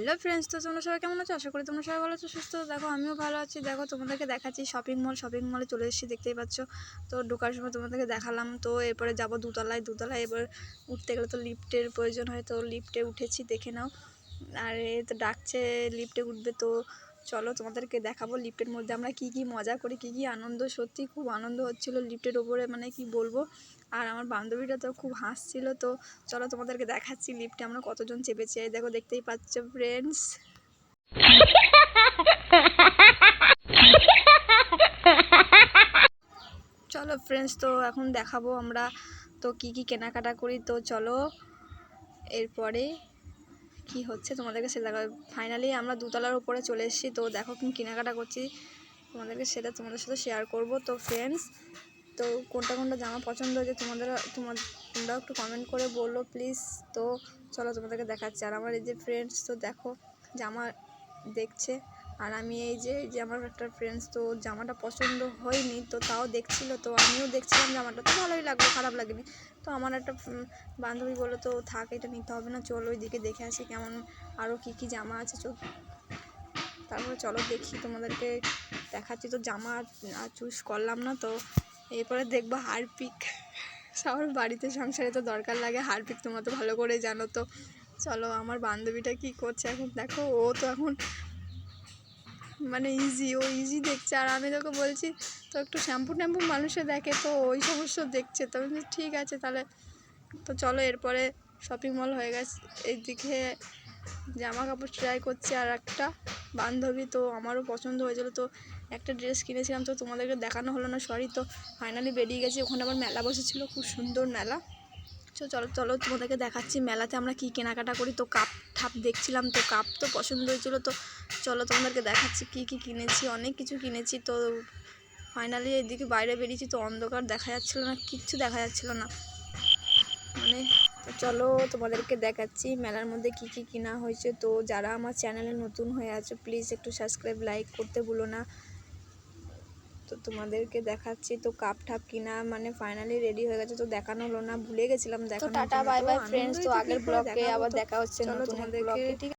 Hello friends, তো তোমরা সবাই কেমন আছো? আশা করি তোমরা সবাই ভালো আছো, সুস্থ। দেখো আমিও ভালো আছি। দেখো তোমাদেরকে দেখাচ্ছি শপিং মলে চলে এসেছি, দেখতেই পাচ্ছ। তো ঢোকার সময় তোমাদেরকে দেখালাম। তো এরপরে যাবো দুতলায় এবার উঠতে গেলে তো লিফটের প্রয়োজন হয়, তো লিফটে উঠেছি, দেখে নাও। আর এ তো ডাকছে লিফটে উঠবে, তো চলো তোমাদেরকে দেখাবো লিফটের মধ্যে আমরা কি কি মজা করি, কি কি আনন্দ। সত্যি খুব আনন্দ হচ্ছিল লিফটের ওপরে, মানে কি বলবো। আর আমার বান্ধবীটা তো খুব হাসছিল। তো চলো তোমাদেরকে দেখাচ্ছি লিফটে আমরা কতজন চেপেছি। এই দেখো, দেখতেই পাচ্ছ ফ্রেন্ডস। চলো ফ্রেন্ডস, তো এখন দেখাবো আমরা তো কি কি কেনাকাটা করি। তো চলো এরপরে কি হচ্ছে তোমাদেরকে সেটা দেখাবো। ফাইনালি আমরা দুতলার উপরে চলে এসেছি। তো দেখো কি কেনাকাটা করছি, তোমাদেরকে সেটা তোমাদের সাথে শেয়ার করব। তো ফ্রেন্ডস, তো কোনটা কোনটা জামা পছন্দ হয়েছে তোমরাও একটু কমেন্ট করে বললো প্লিজ। তো চলো তোমাদেরকে দেখাচ্ছি। আর আমার এই যে ফ্রেন্ডস, তো দেখো জামা দেখছে। আর আমি এই যে আমার একটা ফ্রেন্ডস, তো জামাটা পছন্দ হয়নি, তো তাও দেখছিল। তো আমিও দেখছিলাম জামাটা, তো ভালোই লাগলো, খারাপ লাগেনি। তো আমার একটা বান্ধবী বললো তো থাক, এটা নিতে হবে না, চলো ওইদিকে দেখে আসি কেমন আরও কি কি জামা আছে। তারপরে চলো দেখি, তোমাদেরকে দেখাচ্ছি। তো জামা আর চুজ করলাম না। তো এরপরে দেখবো হারপিক। সবার বাড়িতে সংসারে তো দরকার লাগে হারপিক, তোমরা তো ভালো করে জানো। তো চলো আমার বান্ধবীটা কি করছে এখন দেখো। ও তো এখন মানে ও ইজি দেখছে, আর আমি তোকে বলছি তো একটু শ্যাম্পু ট্যাম্পু মানুষে দেখে, তো ওই সমস্ত দেখছে। তো ঠিক আছে তাহলে। তো চলো এরপরে শপিং মল হয়ে গেছে, এইদিকে জামা কাপড় ট্রাই করছি। আর একটা বান্ধবী, তো আমারও পছন্দ হয়েছিল, তো একটা ড্রেস কিনেছিলাম, তো তোমাদেরকে দেখানো হলো না, সরি। তো ফাইনালি বেরিয়ে গেছি, ওখানে আবার মেলা বসেছিল, খুব সুন্দর মেলা। চলো চলো তোমাদেরকে দেখাচ্ছি মেলাতে আমরা কি কেনাকাটা করি। তো কাপ ঠাপ দেখছিলাম, তো কাপ তো পছন্দ হয়েছিল। তো চলো তোমাদেরকে দেখাচ্ছি কি কি কিনেছি, অনেক কিছু কিনেছি। তো ফাইনালি এদিকে বাইরে বেরিয়েছি, তো অন্ধকার দেখা যাচ্ছিলো না, কিচ্ছু দেখা যাচ্ছিলো না মানে। তো চলো তোমাদেরকে দেখাচ্ছি মেলার মধ্যে কি কি কেনা হয়েছে। তো যারা আমার চ্যানেলে নতুন হয়ে আছো প্লিজ একটু সাবস্ক্রাইব লাইক করতে ভুলো না। তো তোমাদেরকে দেখাচ্ছি তো কাপ ঠাপ কিনা মানে ফাইনালি রেডি হয়ে গেছে, তো দেখানো হলো না, ভুলে গেছিলাম দেখানো। টাটা বাই বাই ফ্রেন্ডস, তো আগের ব্লগে আবার দেখা হচ্ছে নতুন ব্লগে।